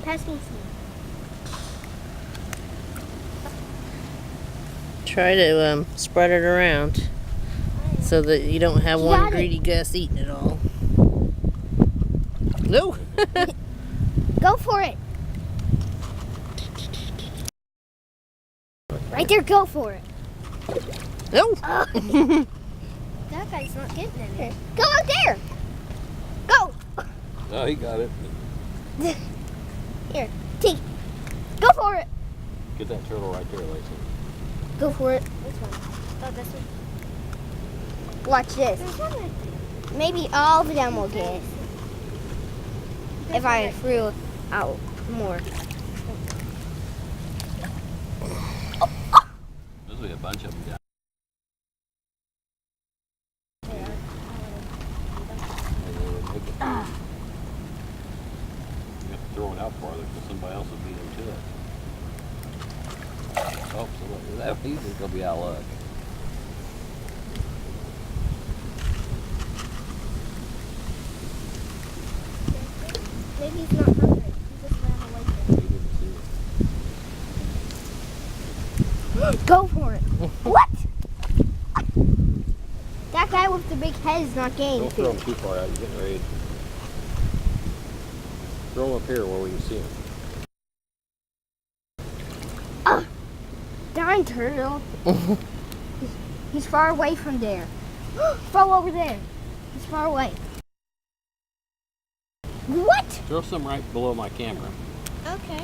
Pass me some. Try to spread it around so that you don't have one greedy Gus eating it all. No! Go for it. Right there, go for it. No! That guy's not getting it. Go out there. Go. Oh, he got it. Here, T. Go for it. Get that turtle right there, Lacey. Go for it. Which one? Oh, this one. Watch this. Maybe all of them will get it. If I threw out more. There's be a bunch of them down. You have to throw it out farther because somebody else will beat him to it. Oh, so that he's going to be out of luck. Maybe he's not hungry. He just ran away from He didn't see it. Go for it. What? That guy with the big head is not getting Don't throw him too far out. He's getting ready. Throw him up here where we can see him. Darn turtle. He's far away from there. Fall over there. He's far away. What? Throw some right below my camera. Okay.